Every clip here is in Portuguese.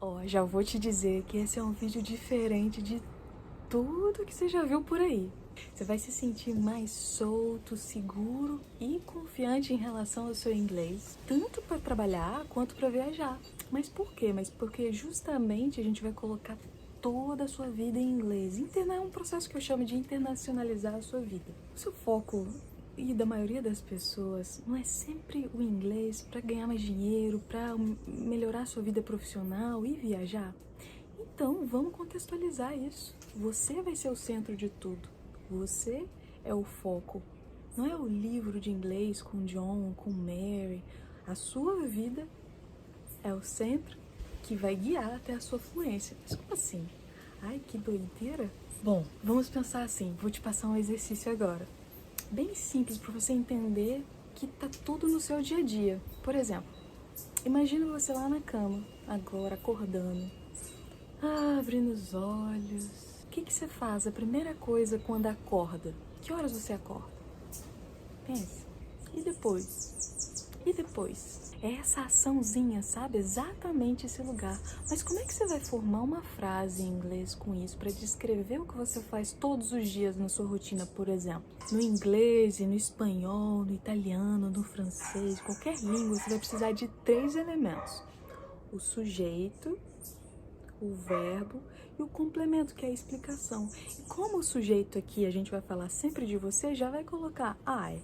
Ó, já vou te dizer que esse é um vídeo diferente de tudo que você já viu por aí. Você vai se sentir mais solto, seguro e confiante em relação ao seu inglês, tanto para trabalhar quanto para viajar. Mas por quê? Mas porque justamente a gente vai colocar toda a sua vida em inglês. É um processo que eu chamo de internacionalizar a sua vida. O seu foco e da maioria das pessoas não é sempre o inglês para ganhar mais dinheiro, para melhorar a sua vida profissional e viajar? Então, vamos contextualizar isso. Você vai ser o centro de tudo. Você é o foco. Não é o livro de inglês com John, com Mary. A sua vida é o centro que vai guiar até a sua fluência. Mas como assim? Ai, que doideira. Bom, vamos pensar assim. Vou te passar um exercício agora. Bem simples para você entender que tá tudo no seu dia a dia. Por exemplo, imagina você lá na cama, agora acordando. Abrindo os olhos. O que você faz? A primeira coisa quando acorda. Que horas você acorda? Pense. E depois? E depois? É essa açãozinha, sabe? Exatamente esse lugar. Mas como é que você vai formar uma frase em inglês com isso para descrever o que você faz todos os dias na sua rotina, por exemplo? No inglês, no espanhol, no italiano, no francês, qualquer língua, você vai precisar de 3 elementos: o sujeito, o verbo e o complemento, que é a explicação. E como o sujeito aqui a gente vai falar sempre de você, já vai colocar I.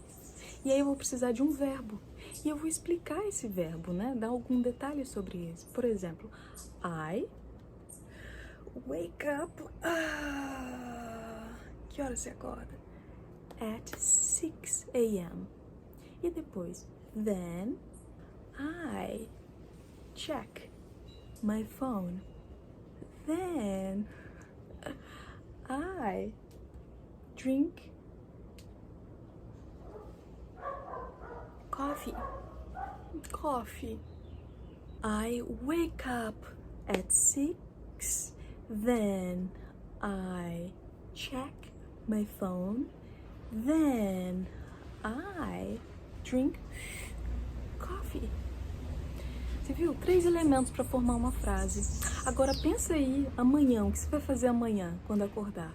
E aí eu vou precisar de um verbo. E eu vou explicar esse verbo, né? Dar algum detalhe sobre isso. Por exemplo, I wake up. Que hora você acorda? At 6 a.m. E depois, then I check my phone. Then I drink coffee. I wake up at 6. Then I check my phone. Then I drink coffee. Você viu? 3 elementos para formar uma frase. Agora pensa aí amanhã, o que você vai fazer amanhã quando acordar?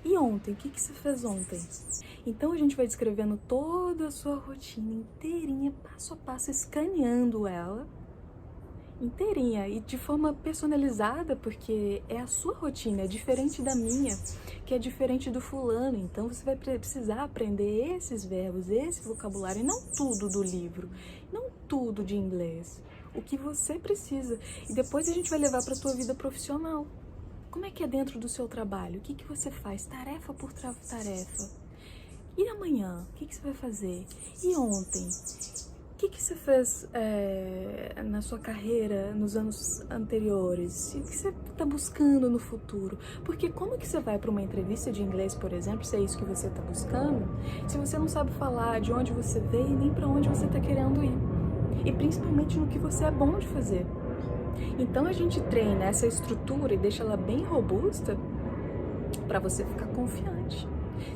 E ontem, o que você fez ontem? Então a gente vai descrevendo toda a sua rotina inteirinha, passo a passo, escaneando ela inteirinha e de forma personalizada, porque é a sua rotina, é diferente da minha, que é diferente do fulano. Então você vai precisar aprender esses verbos, esse vocabulário, e não tudo do livro, não tudo de inglês. O que você precisa. E depois a gente vai levar para a tua vida profissional. Como é que é dentro do seu trabalho? O que você faz? Tarefa por tarefa. E amanhã? O que você vai fazer? E ontem? O que você fez na sua carreira nos anos anteriores? E o que você está buscando no futuro? Porque como que você vai para uma entrevista de inglês, por exemplo, se é isso que você está buscando, se você não sabe falar de onde você veio e nem para onde você está querendo ir? E principalmente no que você é bom de fazer. Então a gente treina essa estrutura e deixa ela bem robusta para você ficar confiante,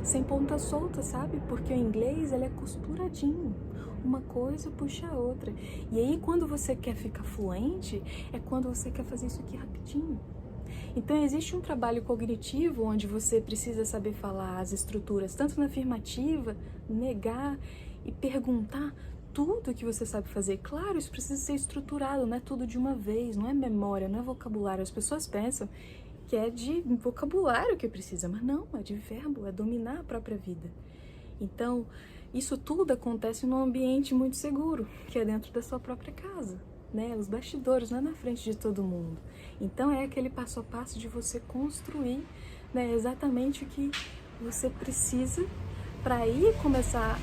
sem ponta solta, sabe? Porque o inglês, ele é costuradinho, uma coisa puxa a outra. E aí quando você quer ficar fluente, é quando você quer fazer isso aqui rapidinho. Então existe um trabalho cognitivo onde você precisa saber falar as estruturas, tanto na afirmativa, negar e perguntar tudo que você sabe fazer. Claro, isso precisa ser estruturado, não é tudo de uma vez, não é memória, não é vocabulário. As pessoas pensam que é de vocabulário que precisa, mas não, é de verbo, é dominar a própria vida. Então, isso tudo acontece num ambiente muito seguro, que é dentro da sua própria casa, né? Os bastidores, não é na frente de todo mundo. Então, é aquele passo a passo de você construir, né, exatamente o que você precisa para aí começar.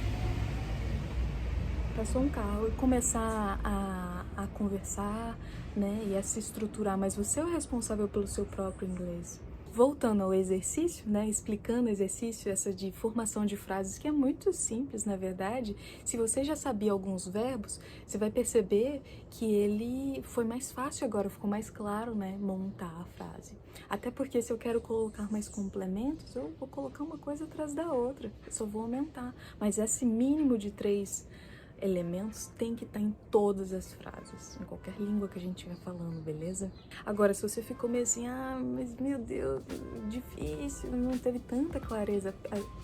Passou um carro e começar a conversar, né, e a se estruturar, mas você é o responsável pelo seu próprio inglês. Voltando ao exercício, né, explicando o exercício, essa de formação de frases, que é muito simples, na verdade. Se você já sabia alguns verbos, você vai perceber que ele foi mais fácil agora, ficou mais claro, né, montar a frase. Até porque se eu quero colocar mais complementos, eu vou colocar uma coisa atrás da outra, eu só vou aumentar. Mas esse mínimo de 3 elementos têm que estar em todas as frases, em qualquer língua que a gente estiver falando, beleza? Agora, se você ficou meio assim, mas meu Deus, difícil, não teve tanta clareza,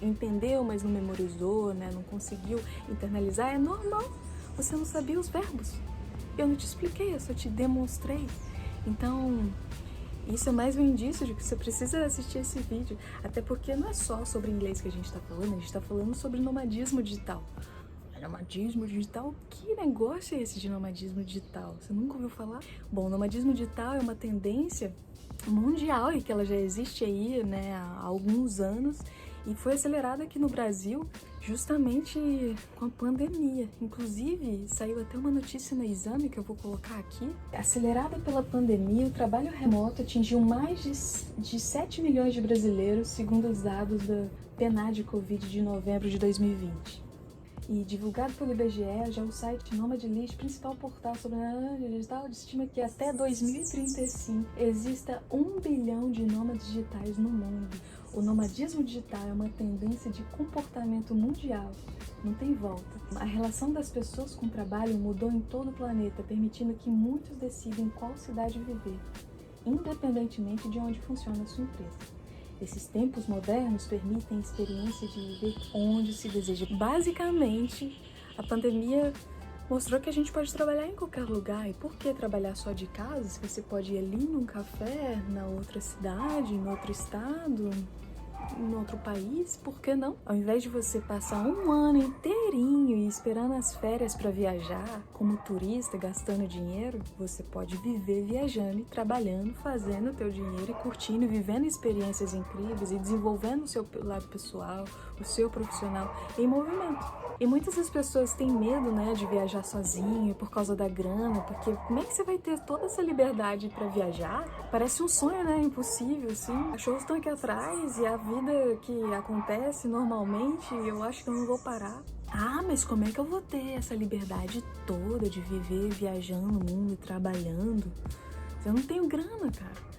entendeu, mas não memorizou, né? Não conseguiu internalizar, é normal. Você não sabia os verbos. Eu não te expliquei, eu só te demonstrei. Então, isso é mais um indício de que você precisa assistir esse vídeo. Até porque não é só sobre inglês que a gente tá falando, a gente tá falando sobre nomadismo digital. Nomadismo digital? Que negócio é esse de nomadismo digital? Você nunca ouviu falar? Bom, nomadismo digital é uma tendência mundial e que ela já existe aí, né, há alguns anos e foi acelerada aqui no Brasil justamente com a pandemia. Inclusive, saiu até uma notícia no Exame que eu vou colocar aqui. Acelerada pela pandemia, o trabalho remoto atingiu mais de 7 milhões de brasileiros, segundo os dados da PNAD Covid de novembro de 2020. E divulgado pelo IBGE, já o site Nomadlist, principal portal sobre a digital, estima que até 2035 exista 1 bilhão de nômades digitais no mundo. O nomadismo digital é uma tendência de comportamento mundial, não tem volta. A relação das pessoas com o trabalho mudou em todo o planeta, permitindo que muitos decidam em qual cidade viver, independentemente de onde funciona a sua empresa. Esses tempos modernos permitem a experiência de viver onde se deseja. Basicamente, a pandemia mostrou que a gente pode trabalhar em qualquer lugar. E por que trabalhar só de casa? Se você pode ir ali num café, na outra cidade, em outro estado, em outro país, por que não? Ao invés de você passar um ano inteirinho e esperando as férias para viajar, como turista, gastando dinheiro, você pode viver viajando e trabalhando, fazendo o teu dinheiro e curtindo, vivendo experiências incríveis e desenvolvendo o seu lado pessoal, o seu profissional em movimento. E muitas das pessoas têm medo, né, de viajar sozinho por causa da grana, porque como é que você vai ter toda essa liberdade para viajar? Parece um sonho, né, impossível, assim. Os cachorros estão aqui atrás e a vida que acontece normalmente, eu acho que eu não vou parar. Mas como é que eu vou ter essa liberdade toda de viver viajando o mundo e trabalhando? Eu não tenho grana, cara.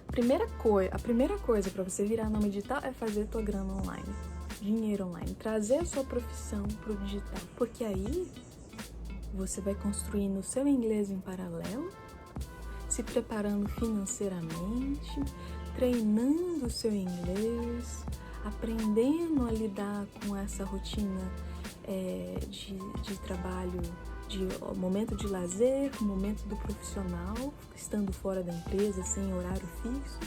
A primeira coisa para você virar nômade digital é fazer tua grana online. Dinheiro online, trazer a sua profissão pro digital, porque aí você vai construindo o seu inglês em paralelo, se preparando financeiramente, treinando o seu inglês, aprendendo a lidar com essa rotina de trabalho, de momento de lazer, momento do profissional, estando fora da empresa, sem horário fixo,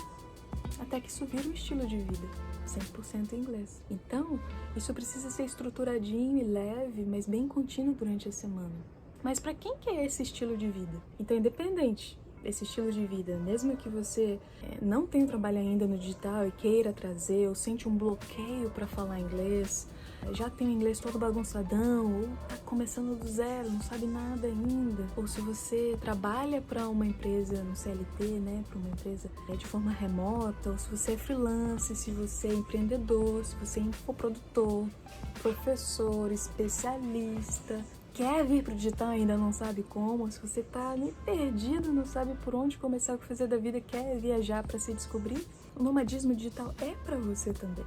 até que isso vira um estilo de vida. 100% inglês. Então, isso precisa ser estruturadinho e leve, mas bem contínuo durante a semana. Mas para quem que é esse estilo de vida? Então, independente desse estilo de vida, mesmo que você não tenha trabalho ainda no digital e queira trazer, ou sente um bloqueio para falar inglês, já tem o inglês todo bagunçadão, ou tá começando do zero, não sabe nada ainda, ou se você trabalha para uma empresa no CLT, né, para uma empresa de forma remota, ou se você é freelance, se você é empreendedor, se você é infoprodutor, professor, especialista, quer vir pro digital e ainda não sabe como, se você tá meio perdido, não sabe por onde começar, o que fazer da vida, quer viajar para se descobrir, o nomadismo digital é para você também.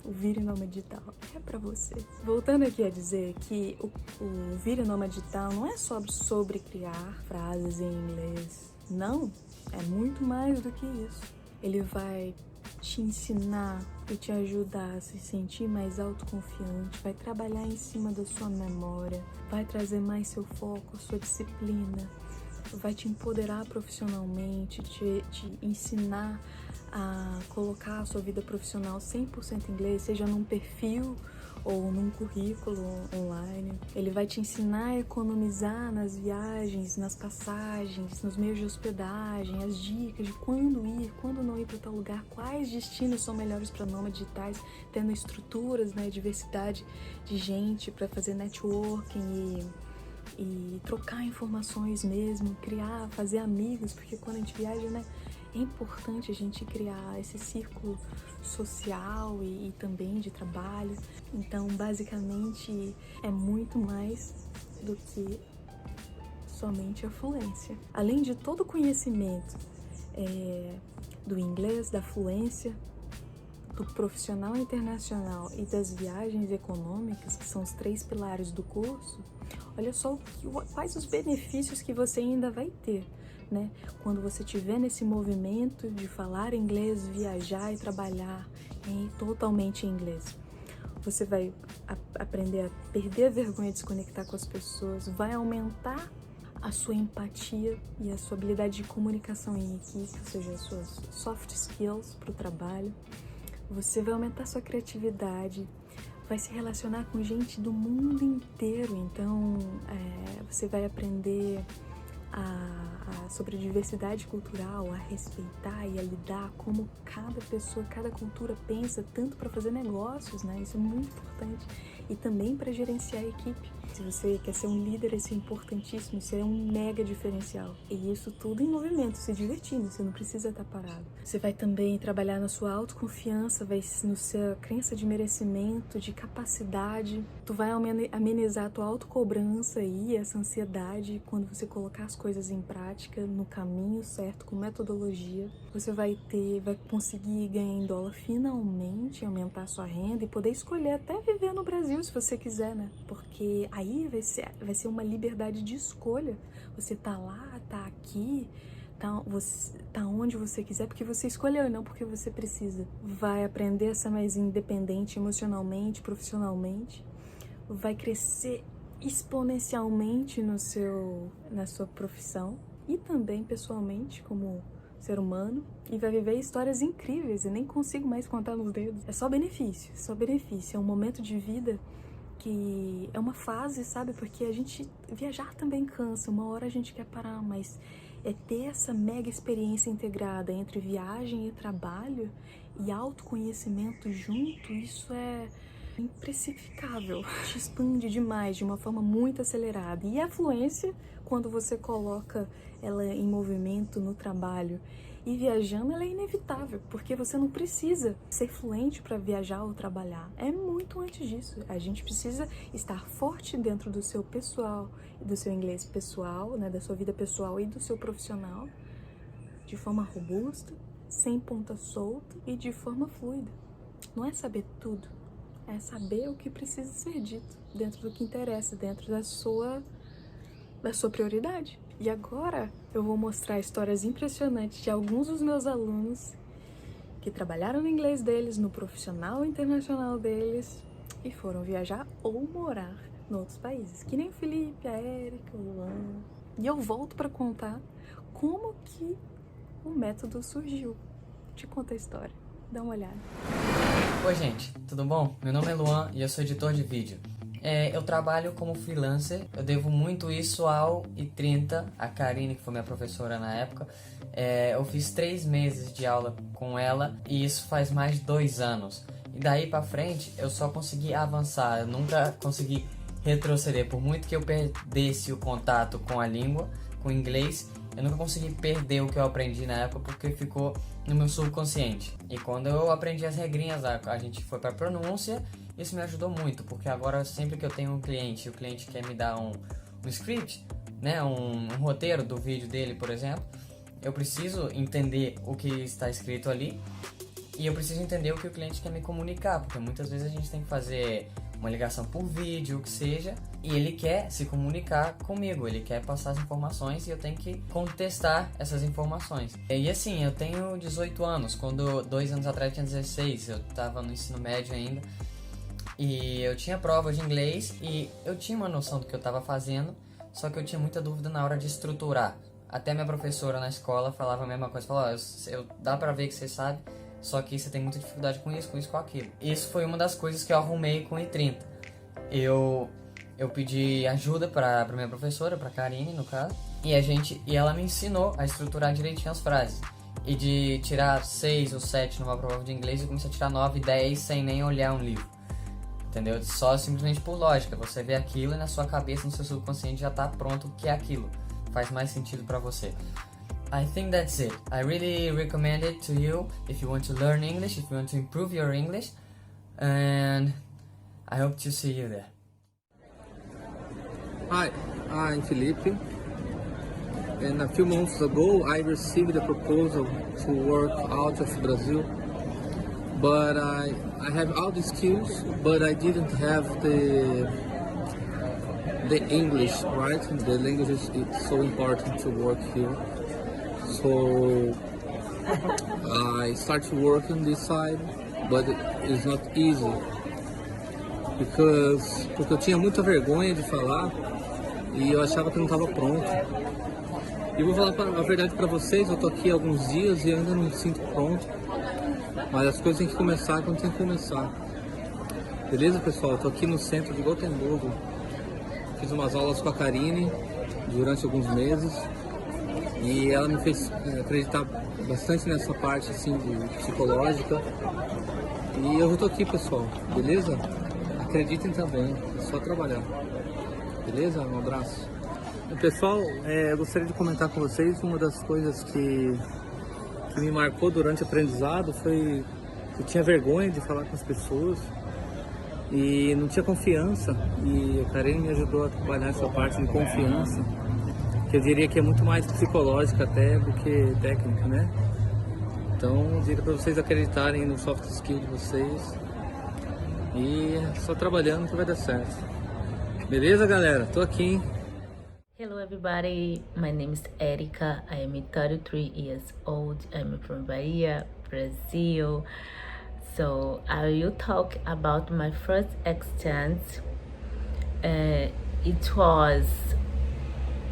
O Vire Nômade Digital é para você. Voltando aqui a dizer que o Vire Nômade Digital não é sobre criar frases em inglês. Não, é muito mais do que isso. Ele vai te ensinar e te ajudar a se sentir mais autoconfiante, vai trabalhar em cima da sua memória, vai trazer mais seu foco, sua disciplina, vai te empoderar profissionalmente, te ensinar a colocar a sua vida profissional 100% em inglês, seja num perfil ou num currículo online. Ele vai te ensinar a economizar nas viagens, nas passagens, nos meios de hospedagem, as dicas de quando ir, quando não ir para tal lugar, quais destinos são melhores para nômades digitais, tendo estruturas, né, diversidade de gente para fazer networking e trocar informações mesmo, criar, fazer amigos, porque quando a gente viaja, né, é importante a gente criar esse círculo social e também de trabalho. Então, basicamente, é muito mais do que somente a fluência. Além de todo o conhecimento do inglês, da fluência, do profissional internacional e das viagens econômicas, que são os 3 pilares do curso, Olha só quais os benefícios que você ainda vai ter, né? Quando você estiver nesse movimento de falar inglês, viajar e trabalhar totalmente em inglês. Você vai aprender a perder a vergonha de se conectar com as pessoas, vai aumentar a sua empatia e a sua habilidade de comunicação em equipe, ou seja, as suas soft skills para o trabalho. Você vai aumentar a sua criatividade, vai se relacionar com gente do mundo inteiro, então você vai aprender sobre diversidade cultural, a respeitar e a lidar como cada pessoa, cada cultura pensa, tanto para fazer negócios, né? Isso é muito importante, e também para gerenciar a equipe. Se você quer ser um líder, isso é importantíssimo, isso é um mega diferencial. E isso tudo em movimento, se divertindo, você não precisa estar parado. Você vai também trabalhar na sua autoconfiança, no sua crença de merecimento, de capacidade. Tu vai amenizar a tua autocobrança e essa ansiedade quando você colocar as coisas em prática, no caminho certo, com metodologia. Você vai conseguir ganhar em dólar finalmente, aumentar a sua renda e poder escolher até viver no Brasil, se você quiser, né? Porque aí vai ser uma liberdade de escolha. Você tá lá, tá aqui, tá onde você quiser, porque você escolheu e não porque você precisa. Vai aprender a ser mais independente emocionalmente, profissionalmente. Vai crescer exponencialmente na sua profissão e também pessoalmente como ser humano, e vai viver histórias incríveis. Eu nem consigo mais contar nos dedos. É só benefício, só benefício. É um momento de vida que é uma fase, sabe? Porque a gente viajar também cansa, uma hora a gente quer parar, mas ter essa mega experiência integrada entre viagem e trabalho e autoconhecimento junto, isso é imprecificável, te expande demais de uma forma muito acelerada. E a fluência, quando você coloca ela em movimento no trabalho e viajando, ela é inevitável, porque você não precisa ser fluente para viajar ou trabalhar. É muito antes disso. A gente precisa estar forte dentro do seu pessoal, do seu inglês pessoal, né, da sua vida pessoal e do seu profissional, de forma robusta, sem ponta solta e de forma fluida. Não é saber tudo, é saber o que precisa ser dito, dentro do que interessa, dentro da sua prioridade. E agora eu vou mostrar histórias impressionantes de alguns dos meus alunos que trabalharam no inglês deles, no profissional internacional deles e foram viajar ou morar em outros países, que nem o Felipe, a Érica, o Luan. E eu volto para contar como que o método surgiu. Te conta a história, dá uma olhada. Oi gente, tudo bom? Meu nome é Luan e eu sou editor de vídeo. Eu trabalho como freelancer, eu devo muito isso ao I30, a Karine, que foi minha professora na época. Eu fiz 3 meses de aula com ela e isso faz mais de 2 anos. E daí pra frente eu só consegui avançar, eu nunca consegui retroceder. Por muito que eu perdesse o contato com a língua, com o inglês, eu nunca consegui perder o que eu aprendi na época porque ficou no meu subconsciente. E quando eu aprendi as regrinhas, a gente foi pra pronúncia. Isso me ajudou muito, porque agora sempre que eu tenho um cliente e o cliente quer me dar um script, né, um roteiro do vídeo dele, por exemplo, eu preciso entender o que está escrito ali e eu preciso entender o que o cliente quer me comunicar, porque muitas vezes a gente tem que fazer uma ligação por vídeo, o que seja, e ele quer se comunicar comigo, ele quer passar as informações e eu tenho que contestar essas informações. E assim, eu tenho 18 anos, quando 2 anos atrás eu tinha 16, eu estava no ensino médio ainda, e eu tinha prova de inglês e eu tinha uma noção do que eu estava fazendo, só que eu tinha muita dúvida na hora de estruturar. Até minha professora na escola falava a mesma coisa, falava, dá pra ver que você sabe, só que você tem muita dificuldade com isso, com aquilo. Isso foi uma das coisas que eu arrumei com o I30. Eu pedi ajuda pra minha professora, pra Karine no caso, e ela me ensinou a estruturar direitinho as frases. E de tirar 6 ou 7 numa prova de inglês, eu comecei a tirar 9, 10 sem nem olhar um livro. Entendeu? Só simplesmente por lógica. Você vê aquilo e na sua cabeça, no seu subconsciente já tá pronto o que é aquilo. Faz mais sentido pra você. I think that's it. I really recommend it to you if you want to learn English, if you want to improve your English. And I hope to see you there. Hi, I'm Felipe. And a few months ago, I received a proposal to work out of Brazil. But I have all the skills, but I didn't have the the English, right? The language is so important to work here. So I start to work on this side, but it's not easy porque eu tinha muita vergonha de falar e eu achava que eu não estava pronto. E vou falar a verdade para vocês, eu tô aqui há alguns dias e eu ainda não me sinto pronto, mas as coisas têm que começar quando tem que começar. Beleza, pessoal? Eu tô aqui no centro de Gotemburgo. Fiz umas aulas com a Karine durante alguns meses e ela me fez acreditar bastante nessa parte assim psicológica. E eu já tô aqui, pessoal, beleza? Acreditem também, é só trabalhar. Beleza? Um abraço. Pessoal, eu gostaria de comentar com vocês uma das coisas que me marcou durante o aprendizado foi que eu tinha vergonha de falar com as pessoas e não tinha confiança, e a Karine me ajudou a trabalhar essa parte de confiança, que eu diria que é muito mais psicológica até do que técnica, né? Então eu diria para vocês acreditarem no soft skill de vocês e só trabalhando que vai dar certo. Beleza, galera? Tô aqui, hein? Hello everybody, my name is Erika. I am 33 years old. I'm from Bahia, Brazil. So I will talk about my first exchange. It was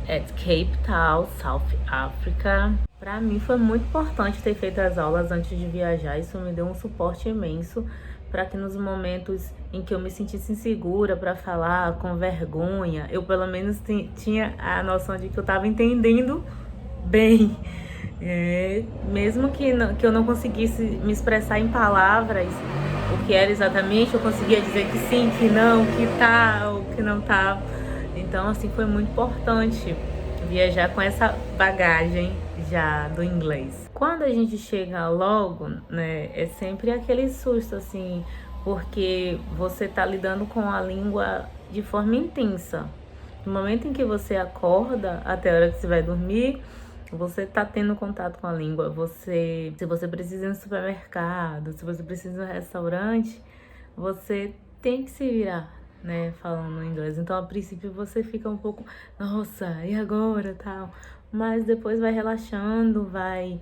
at Cape Town, South Africa. Para mim foi muito importante ter feito as aulas antes de viajar. Isso me deu um suporte imenso para que nos momentos em que eu me sentisse insegura para falar, com vergonha, eu pelo menos tinha a noção de que eu estava entendendo bem. Mesmo que eu não conseguisse me expressar em palavras o que era exatamente, eu conseguia dizer que sim, que não, que tá ou que não tá. Então, assim, foi muito importante viajar com essa bagagem já do inglês. Quando a gente chega logo, né, é sempre aquele susto, assim, porque você tá lidando com a língua de forma intensa. No momento em que você acorda até a hora que você vai dormir, você tá tendo contato com a língua. Se você precisa ir no supermercado, se você precisa ir no restaurante, você tem que se virar, né, falando inglês. Então, a princípio, você fica um pouco, nossa, e agora, tal. Mas depois vai relaxando, vai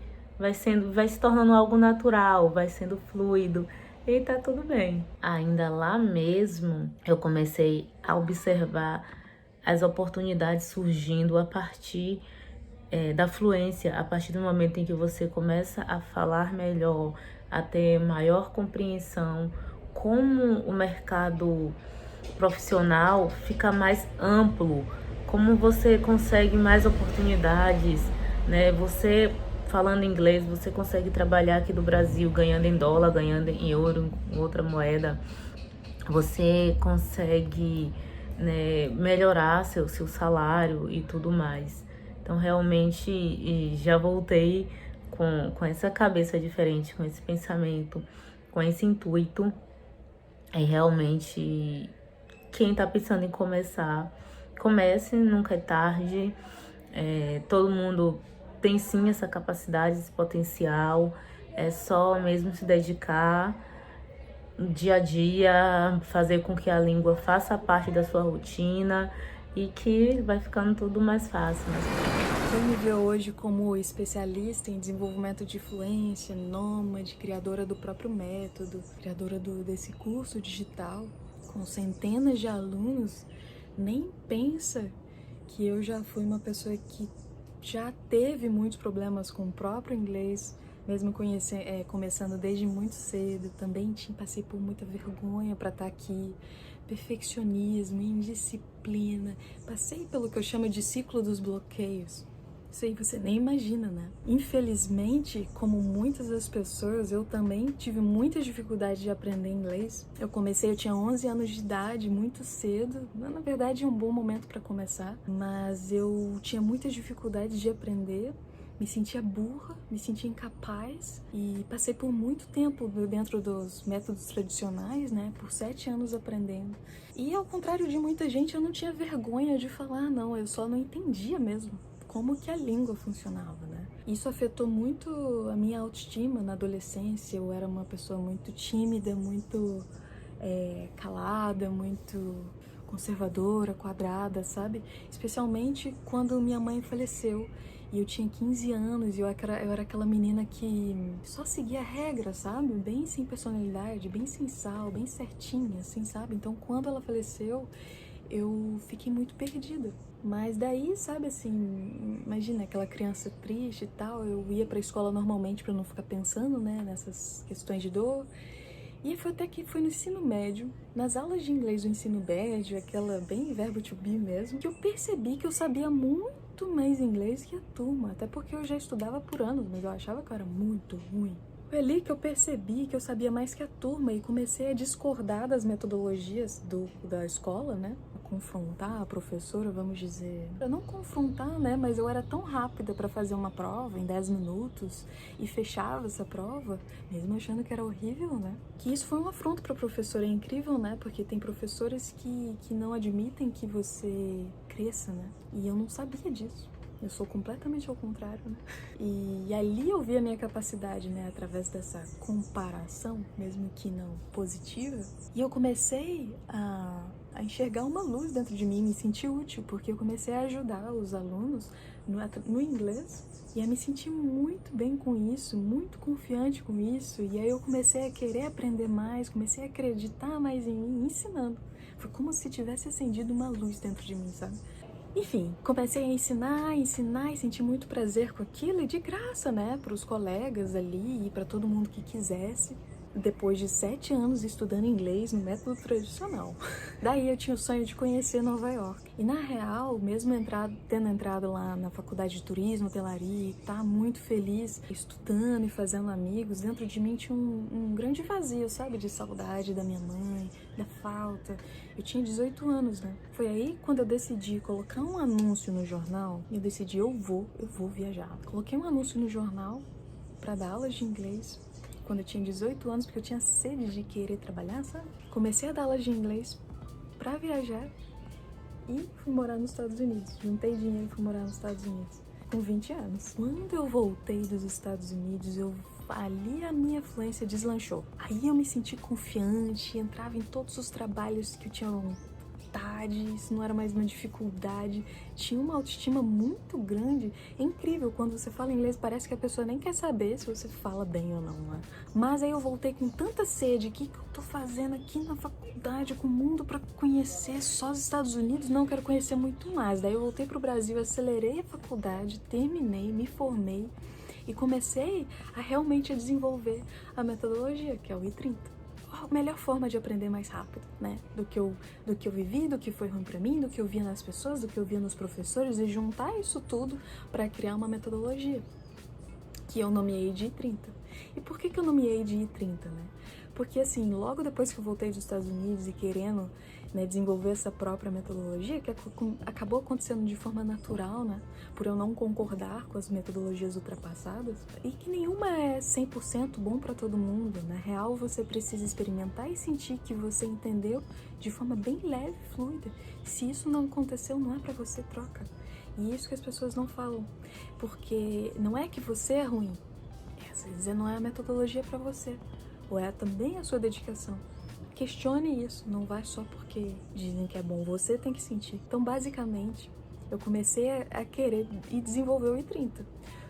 se tornando algo natural, vai sendo fluido e tá tudo bem. Ainda lá mesmo, eu comecei a observar as oportunidades surgindo a partir da fluência, a partir do momento em que você começa a falar melhor, a ter maior compreensão, como o mercado profissional fica mais amplo, como você consegue mais oportunidades, né? Você falando inglês, você consegue trabalhar aqui do Brasil, ganhando em dólar, ganhando em euro, em outra moeda. Você consegue, né, melhorar seu salário e tudo mais. Então, realmente, já voltei com essa cabeça diferente, com esse pensamento, com esse intuito. E realmente, quem tá pensando em começar, comece, nunca é tarde. Todo mundo tem sim essa capacidade, esse potencial. É só mesmo se dedicar dia a dia, fazer com que a língua faça parte da sua rotina e que vai ficando tudo mais fácil. Você me vê hoje como especialista em desenvolvimento de fluência, nômade, criadora do próprio método, criadora desse curso digital com centenas de alunos. Nem pensa que eu já fui uma pessoa que já teve muitos problemas com o próprio inglês, mesmo começando desde muito cedo. Também passei por muita vergonha para estar aqui, perfeccionismo, indisciplina. Passei pelo que eu chamo de ciclo dos bloqueios. Isso aí você nem imagina, né? Infelizmente, como muitas das pessoas, eu também tive muita dificuldade de aprender inglês. Eu tinha 11 anos de idade, muito cedo. Na verdade, é um bom momento para começar. Mas eu tinha muita dificuldade de aprender. Me sentia burra, me sentia incapaz. E passei por muito tempo dentro dos métodos tradicionais, né? Por 7 anos aprendendo. E ao contrário de muita gente, eu não tinha vergonha de falar, não. Eu só não entendia mesmo como que a língua funcionava, né? Isso afetou muito a minha autoestima na adolescência. Eu era uma pessoa muito tímida, muito calada, muito conservadora, quadrada, sabe? Especialmente quando minha mãe faleceu. E eu tinha 15 anos e eu era aquela menina que só seguia a regra, sabe? Bem sem personalidade, bem sem sal, bem certinha, assim, sabe? Então, quando ela faleceu, eu fiquei muito perdida. Mas daí, sabe, assim, imagina aquela criança triste e tal, eu ia pra escola normalmente pra não ficar pensando, né, nessas questões de dor. E foi até que foi no ensino médio, nas aulas de inglês do ensino médio, aquela bem verbo to be mesmo, que eu percebi que eu sabia muito mais inglês que a turma, até porque eu já estudava por anos, mas eu achava que eu era muito ruim. Foi ali que eu percebi que eu sabia mais que a turma e comecei a discordar das metodologias da escola, né? A confrontar a professora, vamos dizer. Eu não confrontar, né? Mas eu era tão rápida para fazer uma prova em 10 minutos e fechava essa prova, mesmo achando que era horrível, né? Que isso foi um afronto para a professora. É incrível, né? Porque tem professores que não admitem que você cresça, né? E eu não sabia disso. Eu sou completamente ao contrário, né? E ali eu vi a minha capacidade, né? Através dessa comparação, mesmo que não positiva. E eu comecei a enxergar uma luz dentro de mim, me sentir útil, porque eu comecei a ajudar os alunos no inglês e a me sentir muito bem com isso, muito confiante com isso. E aí eu comecei a querer aprender mais, comecei a acreditar mais em mim, ensinando. Foi como se tivesse acendido uma luz dentro de mim, sabe? Enfim, comecei a ensinar e senti muito prazer com aquilo e de graça, né, para os colegas ali e para todo mundo que quisesse. Depois de 7 anos estudando inglês no método tradicional. Daí eu tinha o sonho de conhecer Nova York. E na real, mesmo tendo entrado lá na faculdade de turismo, hotelaria, tá muito feliz estudando e fazendo amigos, dentro de mim tinha um grande vazio, sabe? De saudade da minha mãe, da falta. Eu tinha 18 anos, né? Foi aí quando eu decidi colocar um anúncio no jornal. Eu decidi, eu vou viajar. Coloquei um anúncio no jornal para dar aulas de inglês. Quando eu tinha 18 anos, porque eu tinha sede de querer trabalhar, sabe? Comecei a dar aulas de inglês pra viajar e fui morar nos Estados Unidos. Juntei dinheiro e fui morar nos Estados Unidos com 20 anos. Quando eu voltei dos Estados Unidos, ali a minha fluência deslanchou. Aí eu me senti confiante, entrava em todos os trabalhos que eu tinha vontade, isso não era mais uma dificuldade, tinha uma autoestima muito grande. É incrível, quando você fala inglês parece que a pessoa nem quer saber se você fala bem ou não, né? Mas aí eu voltei com tanta sede, o que eu tô fazendo aqui na faculdade, com o mundo pra conhecer, só os Estados Unidos? Não, quero conhecer muito mais. Daí eu voltei pro Brasil, acelerei a faculdade, terminei, me formei e comecei a realmente desenvolver a metodologia, que é o I30. A melhor forma de aprender mais rápido, né? Do que eu vivi, do que foi ruim pra mim, do que eu via nas pessoas, do que eu via nos professores, e juntar isso tudo para criar uma metodologia que eu nomeei de I30. E por que eu nomeei de I30, né? Porque assim, logo depois que eu voltei dos Estados Unidos e querendo, né, desenvolver essa própria metodologia, que acabou acontecendo de forma natural, né, por eu não concordar com as metodologias ultrapassadas, e que nenhuma é 100% bom para todo mundo. Na real, você precisa experimentar e sentir que você entendeu de forma bem leve e fluida. Se isso não aconteceu, não é para você, troca. E isso que as pessoas não falam, porque não é que você é ruim, às vezes não é a metodologia para você, ou é também a sua dedicação. Questione isso, não vai só porque dizem que é bom, você tem que sentir. Então, basicamente, eu comecei a querer e desenvolver o I30.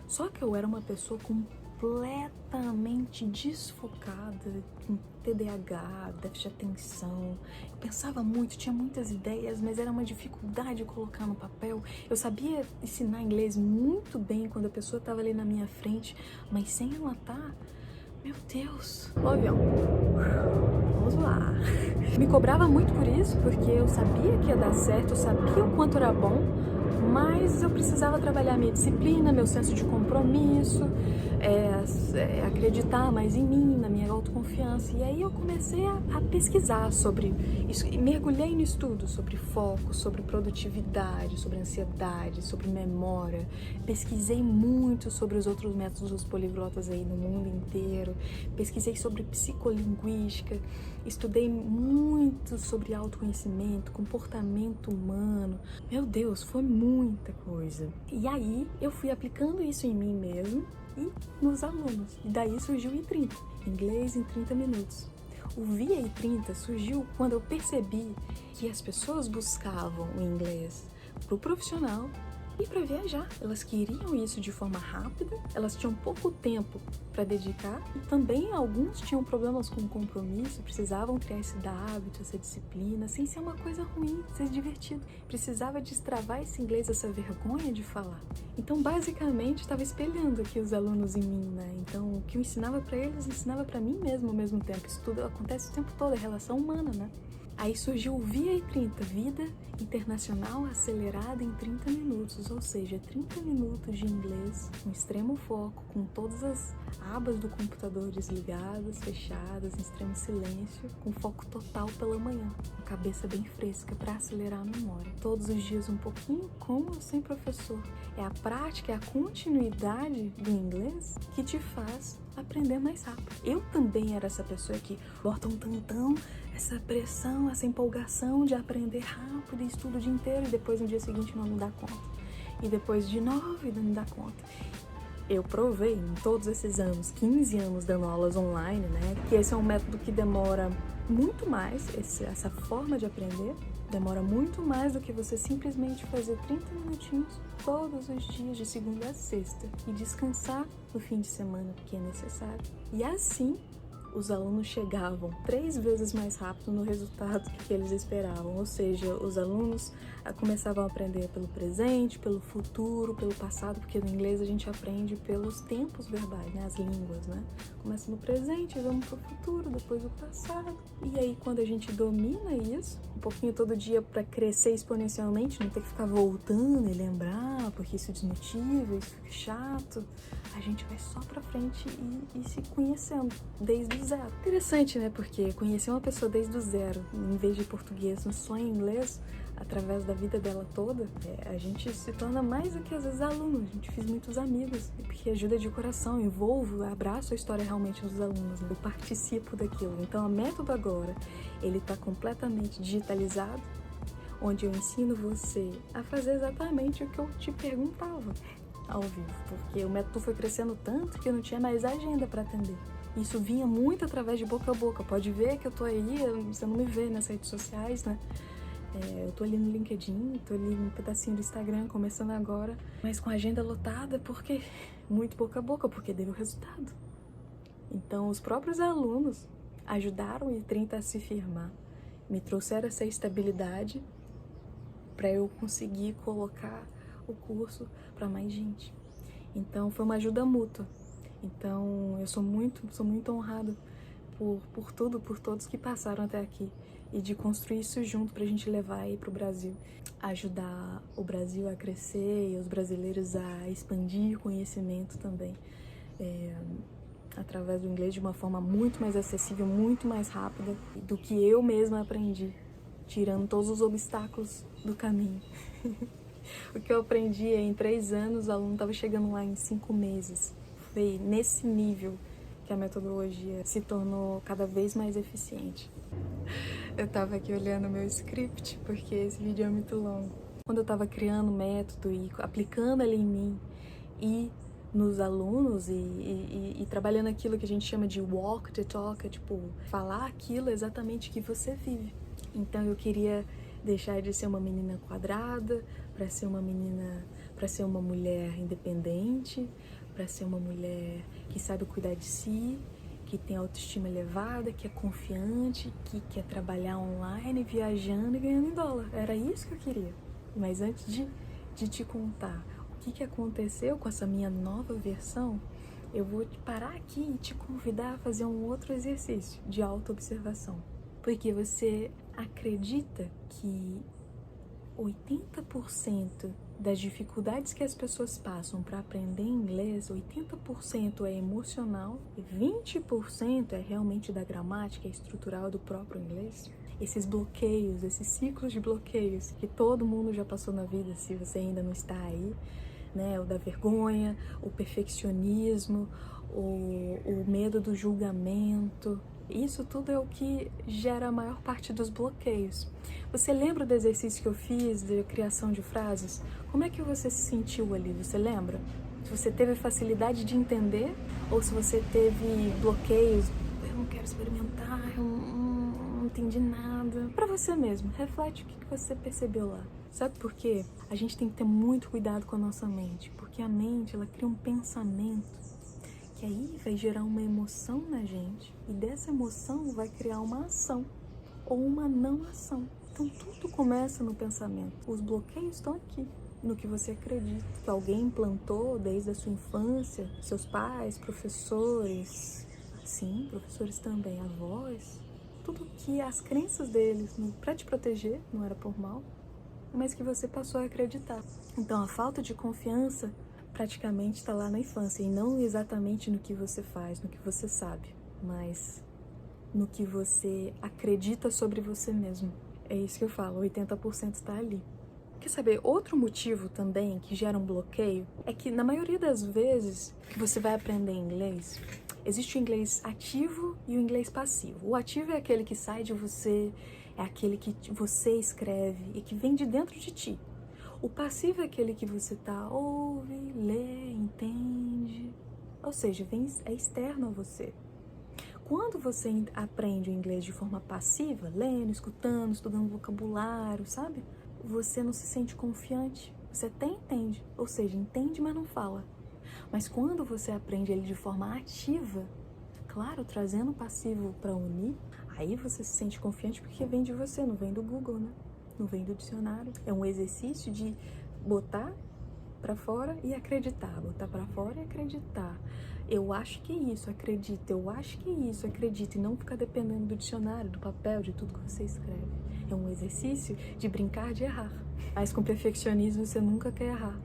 Só que eu era uma pessoa completamente desfocada, com TDAH, déficit de atenção. Eu pensava muito, tinha muitas ideias, mas era uma dificuldde colocar no papel. Eu sabia ensinar inglês muito bem quando a pessoa estava ali na minha frente, mas sem relatar. Meu Deus, o avião. Vamos lá. Me cobrava muito por isso, porque eu sabia que ia dar certo, eu sabia o quanto era bom, mas eu precisava trabalhar minha disciplina, meu senso de compromisso, acreditar mais em mim, na minha autoconfiança. E aí eu comecei a pesquisar sobre isso, mergulhei no estudo sobre foco, sobre produtividade, sobre ansiedade, sobre memória. Pesquisei muito sobre os outros métodos dos poliglotas aí no mundo inteiro. Pesquisei sobre psicolinguística, estudei muito sobre autoconhecimento, comportamento humano. Meu Deus, foi muita coisa. E aí eu fui aplicando isso em mim mesmo e nos alunos. E daí surgiu o I30, inglês em 30 minutos. O VA30 surgiu quando eu percebi que as pessoas buscavam o inglês para o profissional e para viajar. Elas queriam isso de forma rápida, elas tinham pouco tempo para dedicar e também alguns tinham problemas com o compromisso, precisavam criar esse hábito, essa disciplina, sem ser uma coisa ruim, ser divertido. Precisava destravar esse inglês, essa vergonha de falar. Então, basicamente, estava espelhando aqui os alunos em mim, né? Então, o que eu ensinava para eles, eu ensinava para mim mesmo ao mesmo tempo. Isso tudo acontece o tempo todo, é relação humana, né? Aí surgiu o VA30, Vida Internacional Acelerada em 30 minutos, ou seja, 30 minutos de inglês, com extremo foco, com todas as abas do computador desligadas, fechadas, em extremo silêncio, com foco total pela manhã, com a cabeça bem fresca para acelerar a memória. Todos os dias um pouquinho, com ou sem professor. É a prática, é a continuidade do inglês que te faz aprender mais rápido. Eu também era essa pessoa que bota um tantão, essa pressão, essa empolgação de aprender rápido e estudo o dia inteiro e depois no dia seguinte não me dá conta. E depois de novo e não me dá conta. Eu provei em todos esses anos, 15 anos dando aulas online, né, que esse é um método que demora muito mais, essa forma de aprender, demora muito mais do que você simplesmente fazer 30 minutinhos todos os dias, de segunda a sexta, e descansar no fim de semana, que é necessário. E assim, os alunos chegavam 3 vezes mais rápido no resultado que eles esperavam, ou seja, os alunos começavam a aprender pelo presente, pelo futuro, pelo passado, porque no inglês a gente aprende pelos tempos verbais, né, as línguas, né? Começa no presente, vamos pro futuro, depois o passado. E aí, quando a gente domina isso, um pouquinho todo dia para crescer exponencialmente, não ter que ficar voltando e lembrar, porque isso desmotiva, isso fica chato, a gente vai só pra frente e se conhecendo desde o zero. Interessante, né? Porque conhecer uma pessoa desde o zero, em vez de português, só em inglês, através da vida dela toda, a gente se torna mais do que às vezes aluno. A gente fez muitos amigos, porque ajuda de coração, envolvo, abraço a história realmente dos alunos, né? Eu participo daquilo. Então, o método agora, ele tá completamente digitalizado, onde eu ensino você a fazer exatamente o que eu te perguntava ao vivo, porque o método foi crescendo tanto que eu não tinha mais agenda para atender. Isso vinha muito através de boca a boca. Pode ver que eu tô aí, você não me vê nas redes sociais, né? Eu tô ali no LinkedIn, tô ali um pedacinho do Instagram, começando agora, mas com a agenda lotada, porque muito boca a boca, porque deu o resultado. Então, os próprios alunos ajudaram o I30 a se firmar, me trouxeram essa estabilidade para eu conseguir colocar o curso para mais gente. Então, foi uma ajuda mútua. Então, eu sou muito honrada por tudo, por todos que passaram até aqui e de construir isso junto pra gente levar aí pro Brasil, ajudar o Brasil a crescer e os brasileiros a expandir o conhecimento também, através do inglês de uma forma muito mais acessível, muito mais rápida do que eu mesma aprendi, tirando todos os obstáculos do caminho. O que eu aprendi em 3 anos, o aluno estava chegando lá em 5 meses. Foi nesse nível que a metodologia se tornou cada vez mais eficiente. Eu estava aqui olhando o meu script, porque esse vídeo é muito longo. Quando eu estava criando o método e aplicando ele em mim e nos alunos e trabalhando aquilo que a gente chama de walk the talk, é tipo, falar aquilo exatamente que você vive. Então eu queria deixar de ser uma menina quadrada para ser uma menina, para ser uma mulher independente, para ser uma mulher que sabe cuidar de si, que tem autoestima elevada, que é confiante, que quer trabalhar online, viajando e ganhando em dólar. Era isso que eu queria. Mas antes de te contar o que aconteceu com essa minha nova versão, eu vou parar aqui e te convidar a fazer um outro exercício de autoobservação. Porque você acredita que 80% das dificuldades que as pessoas passam para aprender inglês, 80% é emocional e 20% é realmente da gramática estrutural do próprio inglês? Esses bloqueios, esses ciclos de bloqueios que todo mundo já passou na vida, se você ainda não está aí, né? O da vergonha, o perfeccionismo, o medo do julgamento. Isso tudo é o que gera a maior parte dos bloqueios. Você lembra do exercício que eu fiz de criação de frases? Como é que você se sentiu ali? Você lembra? Se você teve facilidade de entender ou se você teve bloqueios? Eu não quero experimentar, eu não entendi nada. Pra você mesmo, reflete o que você percebeu lá. Sabe por quê? A gente tem que ter muito cuidado com a nossa mente, porque a mente, ela cria um pensamento que aí vai gerar uma emoção na gente, e dessa emoção vai criar uma ação ou uma não ação. Então tudo começa no pensamento. Os bloqueios estão aqui, no que você acredita, que alguém implantou desde a sua infância, seus pais, professores, sim, professores também, avós, tudo que as crenças deles, para te proteger, não era por mal, mas que você passou a acreditar. Então a falta de confiança praticamente está lá na infância, e não exatamente no que você faz, no que você sabe, mas no que você acredita sobre você mesmo. É isso que eu falo, 80% está ali. Quer saber, outro motivo também que gera um bloqueio é que na maioria das vezes que você vai aprender inglês, existe o inglês ativo e o inglês passivo. O ativo é aquele que sai de você, é aquele que você escreve e que vem de dentro de ti. O passivo é aquele que você ouve, lê, entende, ou seja, é externo a você. Quando você aprende o inglês de forma passiva, lendo, escutando, estudando vocabulário, sabe? Você não se sente confiante, você até entende, ou seja, entende, mas não fala. Mas quando você aprende ele de forma ativa, claro, trazendo o passivo para unir, aí você se sente confiante porque vem de você, não vem do Google, né? Não vem do dicionário. É um exercício de botar para fora e acreditar, botar para fora e acreditar. Eu acho que é isso, acredita. Eu acho que é isso, acredita. E não ficar dependendo do dicionário, do papel, de tudo que você escreve. É um exercício de brincar de errar. Mas com perfeccionismo você nunca quer errar.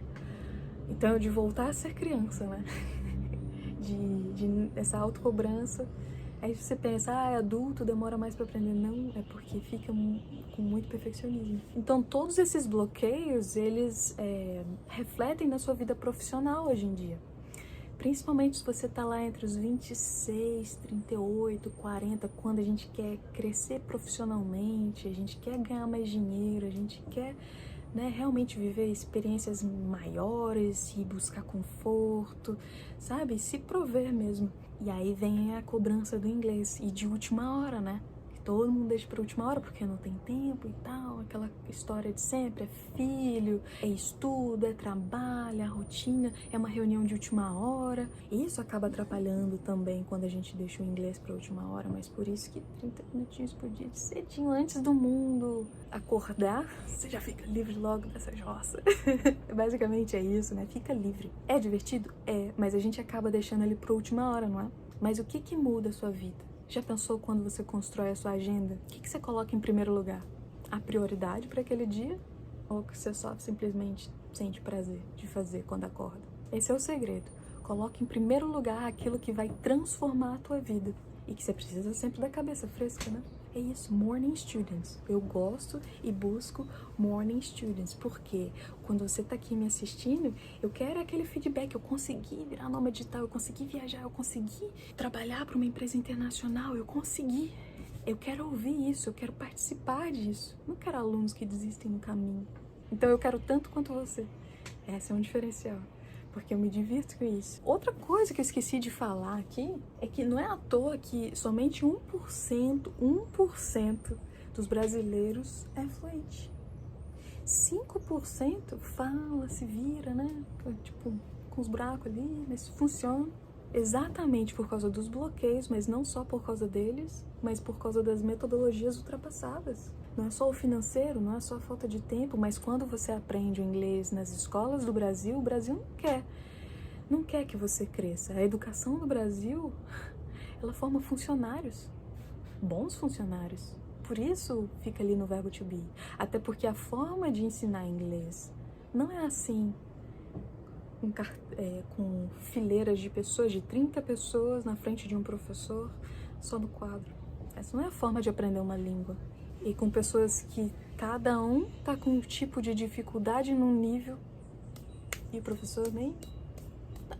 Então, de voltar a ser criança, né? de essa autocobrança. Aí você pensa, é adulto, demora mais para aprender. Não, é porque fica com muito perfeccionismo. Então, todos esses bloqueios, eles refletem na sua vida profissional hoje em dia. Principalmente se você tá lá entre os 26, 38, 40, quando a gente quer crescer profissionalmente, a gente quer ganhar mais dinheiro, a gente quer, né, realmente viver experiências maiores e buscar conforto, sabe? Se prover mesmo. E aí vem a cobrança do inglês, e de última hora, né? Que todo mundo deixa pra última hora porque não tem tempo e tal, aquela história de sempre, é filho, é estudo, é trabalho, é rotina, é uma reunião de última hora. E isso acaba atrapalhando também quando a gente deixa o inglês pra última hora, mas por isso que 30 minutinhos por dia, cedinho, antes do mundo acordar, você já fica livre logo dessa jossa. Basicamente é isso, né? Fica livre. É divertido? É, mas a gente acaba deixando ele pra última hora, não é? Mas o que muda a sua vida? Já pensou quando você constrói a sua agenda? O que você coloca em primeiro lugar? A prioridade para aquele dia? Ou que você só simplesmente sente prazer de fazer quando acorda? Esse é o segredo. Coloque em primeiro lugar aquilo que vai transformar a tua vida. E que você precisa sempre da cabeça fresca, né? É isso, morning students. Eu gosto e busco morning students, porque quando você tá aqui me assistindo, eu quero aquele feedback. Eu consegui virar nômade digital, eu consegui viajar, eu consegui trabalhar para uma empresa internacional, eu consegui. Eu quero ouvir isso, eu quero participar disso. Não quero alunos que desistem no caminho. Então eu quero tanto quanto você. Esse é um diferencial, porque eu me divirto com isso. Outra coisa que eu esqueci de falar aqui é que não é à toa que somente 1% dos brasileiros é fluente. 5% fala, se vira, né? Tipo, com os buracos ali, mas funciona. Exatamente por causa dos bloqueios, mas não só por causa deles, mas por causa das metodologias ultrapassadas. Não é só o financeiro, não é só a falta de tempo, mas quando você aprende o inglês nas escolas do Brasil, o Brasil não quer que você cresça. A educação no Brasil, ela forma funcionários, bons funcionários. Por isso fica ali no verbo to be. Até porque a forma de ensinar inglês não é assim, com fileiras de pessoas, de 30 pessoas na frente de um professor, só no quadro. Essa não é a forma de aprender uma língua. E com pessoas que cada um tá com um tipo de dificuldade num nível, e o professor nem...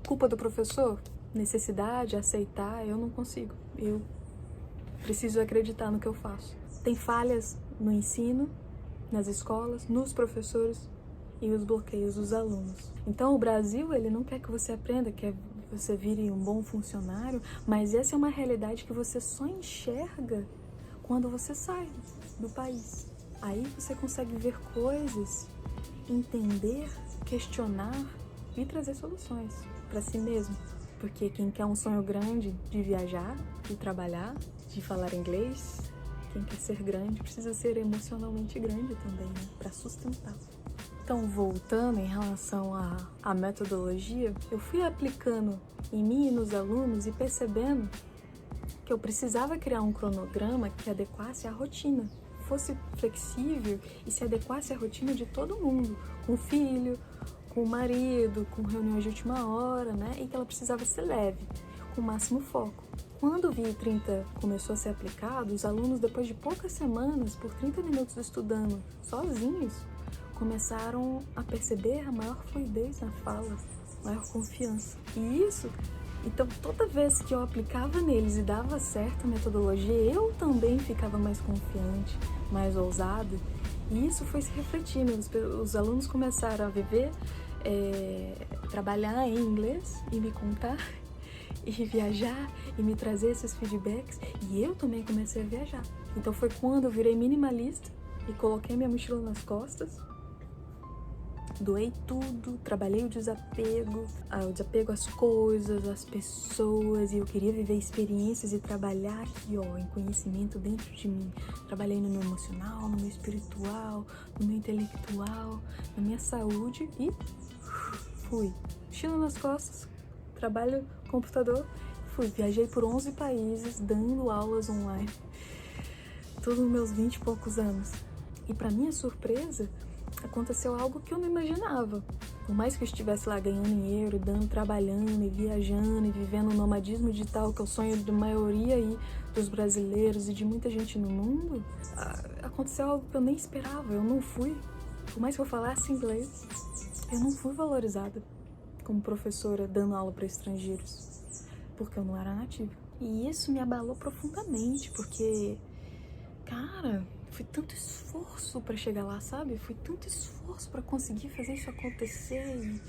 Culpa do professor? Necessidade, aceitar, eu não consigo. Eu preciso acreditar no que eu faço. Tem falhas no ensino, nas escolas, nos professores e os bloqueios dos alunos. Então o Brasil, ele não quer que você aprenda, quer você vire um bom funcionário, mas essa é uma realidade que você só enxerga quando você sai do país. Aí você consegue ver coisas, entender, questionar e trazer soluções para si mesmo. Porque quem quer um sonho grande de viajar, de trabalhar, de falar inglês, quem quer ser grande precisa ser emocionalmente grande também, né? Para sustentar. Então, voltando em relação à metodologia, eu fui aplicando em mim e nos alunos e percebendo que eu precisava criar um cronograma que adequasse à rotina, fosse flexível e se adequasse à rotina de todo mundo, com o filho, com o marido, com reuniões de última hora, né? E que ela precisava ser leve, com o máximo foco. Quando o VIA 30 começou a ser aplicado, os alunos, depois de poucas semanas, por 30 minutos estudando sozinhos, começaram a perceber a maior fluidez na fala, maior confiança. E isso, então toda vez que eu aplicava neles e dava certo a metodologia, eu também ficava mais confiante, mais ousada. E isso foi se refletindo, os alunos começaram a viver, trabalhar em inglês e me contar, e viajar e me trazer esses feedbacks, e eu também comecei a viajar. Então foi quando eu virei minimalista e coloquei minha mochila nas costas, doei tudo, trabalhei o desapego às coisas, às pessoas, e eu queria viver experiências e trabalhar aqui, ó, em conhecimento dentro de mim. Trabalhei no meu emocional, no meu espiritual, no meu intelectual, na minha saúde e fui. Mochila nas costas, trabalho computador, fui. Viajei por 11 países, dando aulas online, todos os meus 20 e poucos anos. E para minha surpresa, aconteceu algo que eu não imaginava. Por mais que eu estivesse lá ganhando dinheiro, trabalhando e viajando e vivendo o nomadismo digital, que é o sonho da maioria aí dos brasileiros e de muita gente no mundo, aconteceu algo que eu nem esperava. Eu não fui, por mais que eu falasse inglês, eu não fui valorizada como professora dando aula para estrangeiros, porque eu não era nativa. E isso me abalou profundamente, porque, cara, foi tanto esforço para chegar lá, sabe? Foi tanto esforço para conseguir fazer isso acontecer e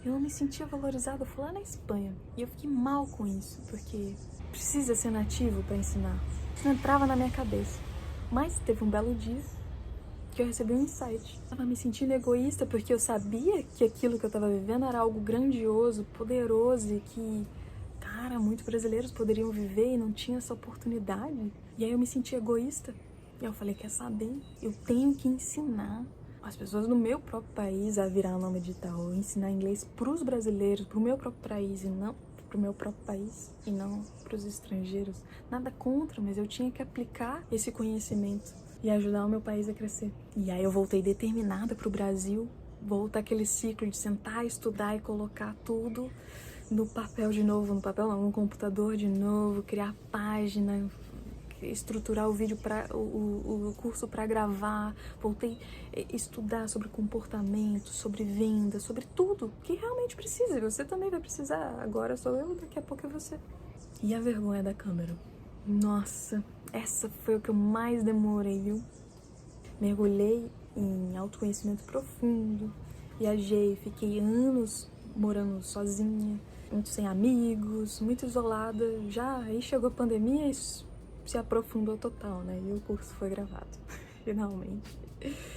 eu não me sentia valorizada. Eu fui lá na Espanha e eu fiquei mal com isso, porque precisa ser nativo para ensinar. Isso não entrava na minha cabeça. Mas teve um belo dia que eu recebi um insight. Eu tava me sentindo egoísta porque eu sabia que aquilo que eu tava vivendo era algo grandioso, poderoso e que, cara, muitos brasileiros poderiam viver e não tinha essa oportunidade. E aí eu me senti egoísta. E eu falei, quer saber? Eu tenho que ensinar as pessoas no meu próprio país a virar nômade digital, ensinar inglês pros brasileiros, pro meu próprio país e não pro meu próprio país e não pros estrangeiros. Nada contra, mas eu tinha que aplicar esse conhecimento e ajudar o meu país a crescer. E aí eu voltei determinada pro Brasil, voltar aquele ciclo de sentar, estudar e colocar tudo no papel de novo, no papel não, no computador de novo, criar página, estruturar o vídeo o curso para gravar, voltei a estudar sobre comportamento, sobre venda, sobre tudo que realmente precisa. Você também vai precisar. Agora sou eu, daqui a pouco é você. E a vergonha da câmera? Nossa, essa foi o que eu mais demorei, viu? Mergulhei em autoconhecimento profundo, viajei, fiquei anos morando sozinha, muito sem amigos, muito isolada. Já aí chegou a pandemia e se aprofundou total, né? E o curso foi gravado, finalmente.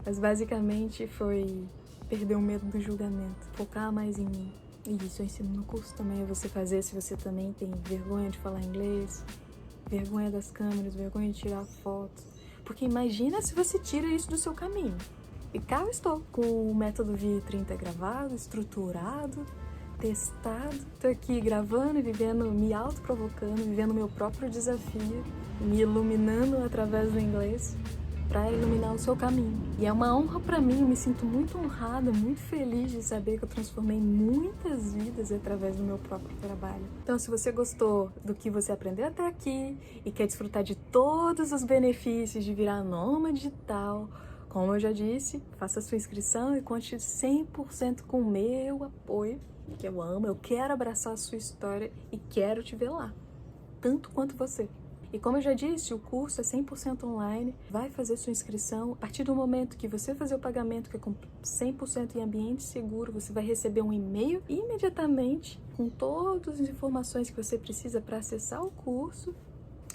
Mas basicamente foi perder o medo do julgamento, focar mais em mim. E isso eu ensino no curso também, é você fazer se você também tem vergonha de falar inglês, vergonha das câmeras, vergonha de tirar fotos. Porque imagina se você tira isso do seu caminho. E cá eu estou, com o método VIA 30 gravado, estruturado, testado. Tô aqui gravando e vivendo, me autoprovocando, vivendo meu próprio desafio, me iluminando através do inglês para iluminar o seu caminho. E é uma honra para mim, eu me sinto muito honrada, muito feliz de saber que eu transformei muitas vidas através do meu próprio trabalho. Então, se você gostou do que você aprendeu até aqui e quer desfrutar de todos os benefícios de virar nômade digital, como eu já disse, faça a sua inscrição e conte 100% com o meu apoio, que eu amo, eu quero abraçar a sua história e quero te ver lá, tanto quanto você. E como eu já disse, o curso é 100% online, vai fazer sua inscrição. A partir do momento que você fazer o pagamento, que é com 100% em ambiente seguro, você vai receber um e-mail imediatamente com todas as informações que você precisa para acessar o curso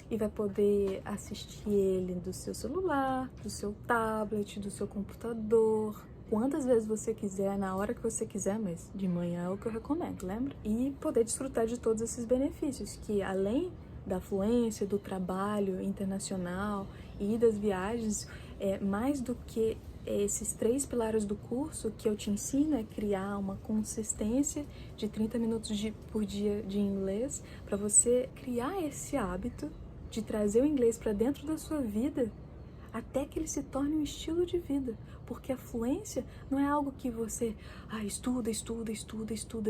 e vai poder assistir ele do seu celular, do seu tablet, do seu computador, quantas vezes você quiser, na hora que você quiser, mas de manhã é o que eu recomendo, lembra? E poder desfrutar de todos esses benefícios, que além da fluência, do trabalho internacional e das viagens, mais do que esses 3 pilares do curso que eu te ensino é criar uma consistência de 30 minutos por dia de inglês, para você criar esse hábito de trazer o inglês para dentro da sua vida até que ele se torne um estilo de vida, porque a fluência não é algo que você estuda,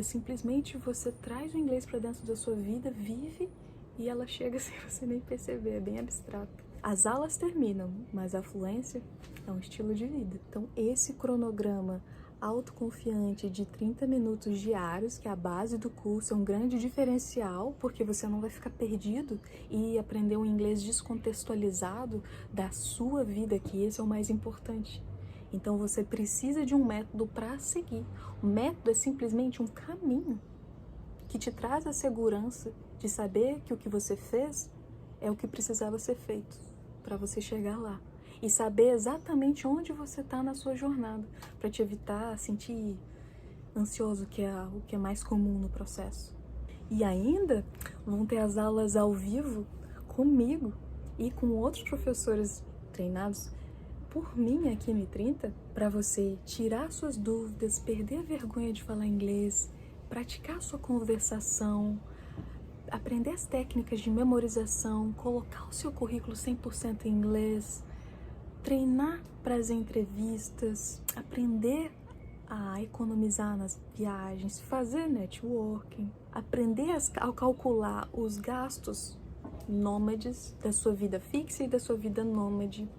simplesmente você traz o inglês para dentro da sua vida, vive e ela chega sem você nem perceber, é bem abstrato. As aulas terminam, mas a fluência é um estilo de vida. Então esse cronograma autoconfiante de 30 minutos diários, que é a base do curso, é um grande diferencial, porque você não vai ficar perdido e aprender um inglês descontextualizado da sua vida, que esse é o mais importante. Então você precisa de um método para seguir. O método é simplesmente um caminho que te traz a segurança de saber que o que você fez é o que precisava ser feito para você chegar lá. E saber exatamente onde você está na sua jornada, para te evitar sentir ansioso, que é o que é mais comum no processo. E ainda vão ter as aulas ao vivo comigo e com outros professores treinados por mim aqui no I30, para você tirar suas dúvidas, perder a vergonha de falar inglês, praticar sua conversação, aprender as técnicas de memorização, colocar o seu currículo 100% em inglês, treinar para as entrevistas, aprender a economizar nas viagens, fazer networking, aprender a calcular os gastos nômades da sua vida fixa e da sua vida nômade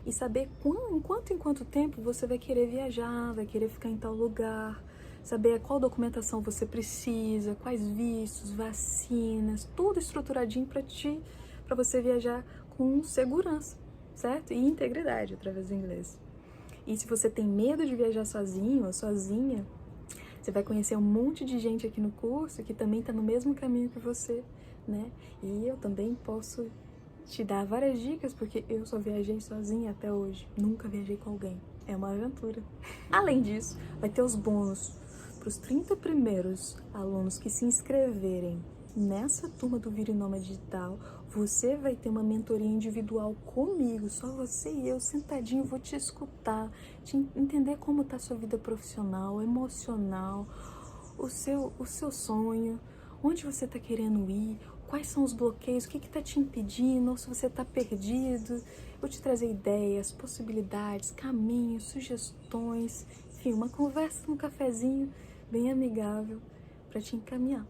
e saber em quanto tempo você vai querer viajar, vai querer ficar em tal lugar, saber qual documentação você precisa, quais vistos, vacinas, tudo estruturadinho para você viajar com segurança, certo? E integridade através do inglês. E se você tem medo de viajar sozinho ou sozinha, você vai conhecer um monte de gente aqui no curso que também está no mesmo caminho que você, né? E eu também posso te dar várias dicas, porque eu só viajei sozinha até hoje, nunca viajei com alguém. É uma aventura. Além disso, vai ter os bônus para os 30 primeiros alunos que se inscreverem nessa turma do Vire Nômade Digital. Você vai ter uma mentoria individual comigo, só você e eu sentadinho, vou te escutar, te entender como está a sua vida profissional, emocional, o seu sonho, onde você está querendo ir, quais são os bloqueios, o que está te impedindo, ou se você está perdido. Vou te trazer ideias, possibilidades, caminhos, sugestões, enfim, uma conversa num cafezinho bem amigável para te encaminhar.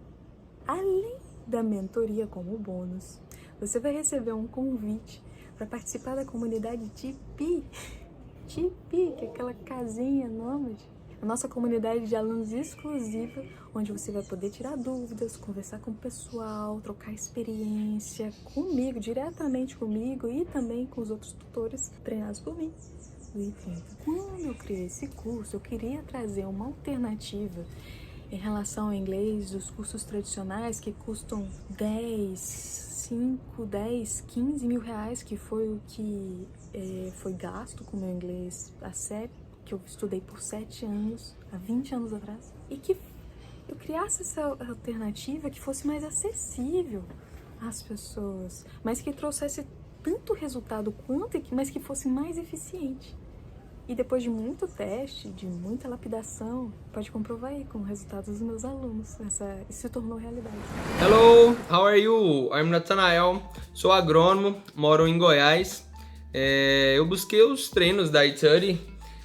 Além da mentoria como bônus, você vai receber um convite para participar da comunidade Tipeee, que é aquela casinha nômade, a nossa comunidade de alunos exclusiva, onde você vai poder tirar dúvidas, conversar com o pessoal, trocar experiência comigo, diretamente comigo e também com os outros tutores treinados por mim. Quando eu criei esse curso, eu queria trazer uma alternativa em relação ao inglês dos cursos tradicionais que custam 10, 15 mil reais, que foi o que foi gasto com o meu inglês a sério, que eu estudei por 7 anos, há 20 anos atrás, e que eu criasse essa alternativa que fosse mais acessível às pessoas, mas que trouxesse tanto resultado quanto, mas que fosse mais eficiente. E depois de muito teste, de muita lapidação, pode comprovar aí com o resultado dos meus alunos. Isso se tornou realidade. Hello, how are you? I'm Nathanael, sou agrônomo, moro em Goiás. Eu busquei os treinos da I30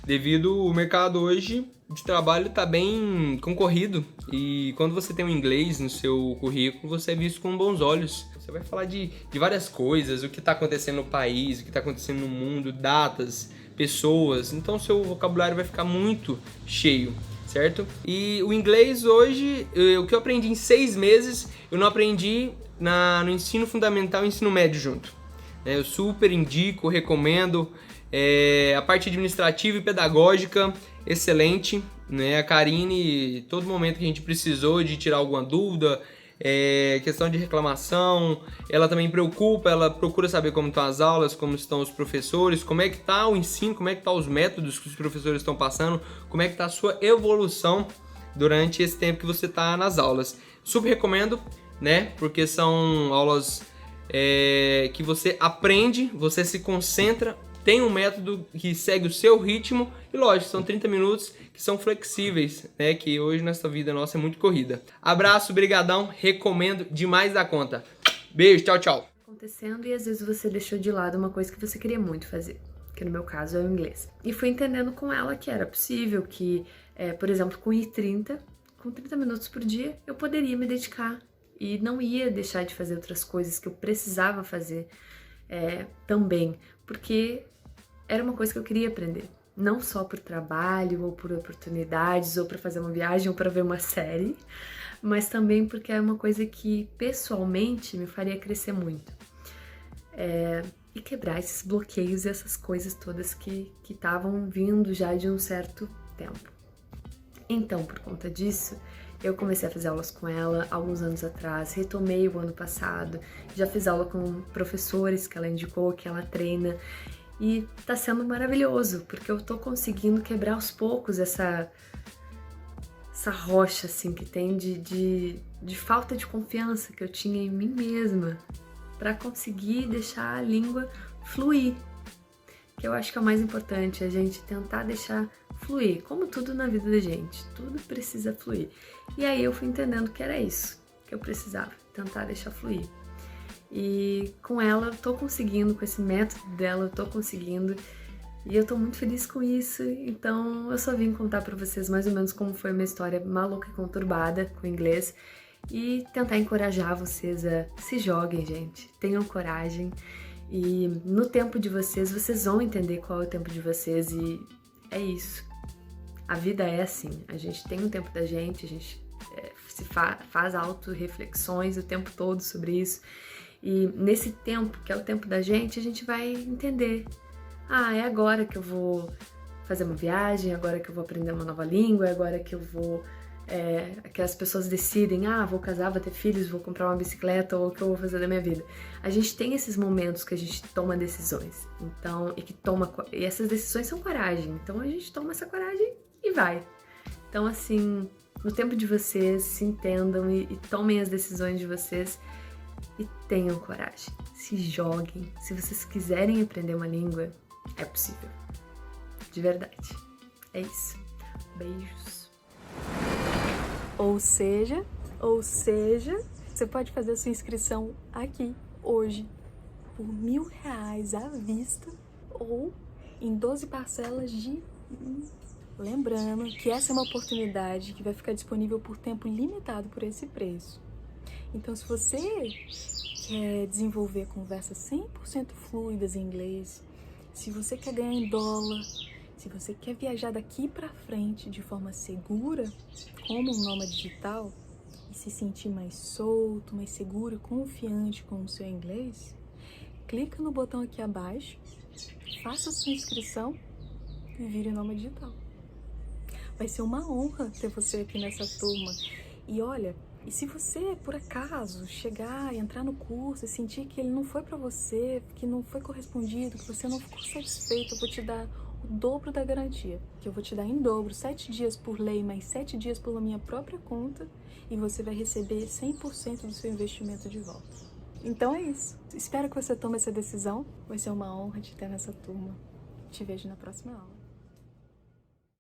devido ao mercado hoje de trabalho tá bem concorrido e quando você tem o inglês no seu currículo, você é visto com bons olhos. Você vai falar de várias coisas, o que está acontecendo no país, o que está acontecendo no mundo, datas, pessoas, então seu vocabulário vai ficar muito cheio. certo? E o inglês hoje, o que eu aprendi em 6 meses, eu não aprendi no ensino fundamental e ensino médio junto. Eu super indico, recomendo. A parte administrativa e pedagógica, excelente. Né? A Karine, todo momento que a gente precisou de tirar alguma dúvida, questão de reclamação, ela também preocupa, ela procura saber como estão as aulas, como estão os professores, como é que está o ensino, como é que estão os métodos que os professores estão passando, como é que está a sua evolução durante esse tempo que você está nas aulas. Super recomendo, né? Porque são aulas que você aprende, você se concentra, tem um método que segue o seu ritmo e, lógico, são 30 minutos que são flexíveis, né? Que hoje nessa vida nossa é muito corrida. Abraço, brigadão, recomendo demais da conta. Beijo, tchau, tchau. Acontecendo e às vezes você deixou de lado uma coisa que você queria muito fazer, que no meu caso é o inglês. E fui entendendo com ela que era possível, que, por exemplo, com 30 minutos por dia, eu poderia me dedicar e não ia deixar de fazer outras coisas que eu precisava fazer também, porque era uma coisa que eu queria aprender. Não só por trabalho, ou por oportunidades, ou para fazer uma viagem, ou para ver uma série, mas também porque é uma coisa que, pessoalmente, me faria crescer muito. E quebrar esses bloqueios e essas coisas todas que estavam vindo já de um certo tempo. Então, por conta disso, eu comecei a fazer aulas com ela alguns anos atrás, retomei o ano passado, já fiz aula com professores que ela indicou, que ela treina, e tá sendo maravilhoso, porque eu tô conseguindo quebrar aos poucos essa rocha, assim, que tem de falta de confiança que eu tinha em mim mesma, para conseguir deixar a língua fluir, que eu acho que é o mais importante, a gente tentar deixar fluir, como tudo na vida da gente, tudo precisa fluir. E aí eu fui entendendo que era isso que eu precisava, tentar deixar fluir. E com ela eu tô conseguindo, com esse método dela eu tô conseguindo, e eu tô muito feliz com isso. Então eu só vim contar pra vocês mais ou menos como foi a minha história maluca e conturbada com o inglês e tentar encorajar vocês a se joguem, gente, tenham coragem, e no tempo de vocês vão entender qual é o tempo de vocês, e é isso. A vida é assim, a gente tem um tempo da gente, a gente faz auto-reflexões o tempo todo sobre isso. E nesse tempo, que é o tempo da gente, a gente vai entender. É agora que eu vou fazer uma viagem, é agora que eu vou aprender uma nova língua, é agora que eu vou... que as pessoas decidem, vou casar, vou ter filhos, vou comprar uma bicicleta, ou o que eu vou fazer da minha vida. A gente tem esses momentos que a gente toma decisões. Então, e essas decisões são coragem. Então a gente toma essa coragem e vai. Então, assim, no tempo de vocês, se entendam e tomem as decisões de vocês. E tenham coragem, se joguem. Se vocês quiserem aprender uma língua, é possível. De verdade. É isso. Beijos. Ou seja, você pode fazer a sua inscrição aqui, hoje, por R$1.000 à vista ou em 12 parcelas de... Lembrando que essa é uma oportunidade que vai ficar disponível por tempo limitado por esse preço. Então, se você quer desenvolver conversas 100% fluidas em inglês, se você quer ganhar em dólar, se você quer viajar daqui pra frente de forma segura, como um nômade digital, e se sentir mais solto, mais seguro e confiante com o seu inglês, clica no botão aqui abaixo, faça sua inscrição e vire nômade digital. Vai ser uma honra ter você aqui nessa turma. E olha, e se você, por acaso, chegar e entrar no curso e sentir que ele não foi pra você, que não foi correspondido, que você não ficou satisfeito, eu vou te dar o dobro da garantia. Que eu vou te dar em dobro, 7 dias por lei, mais 7 dias pela minha própria conta, e você vai receber 100% do seu investimento de volta. Então é isso. Espero que você tome essa decisão. Vai ser uma honra te ter nessa turma. Te vejo na próxima aula.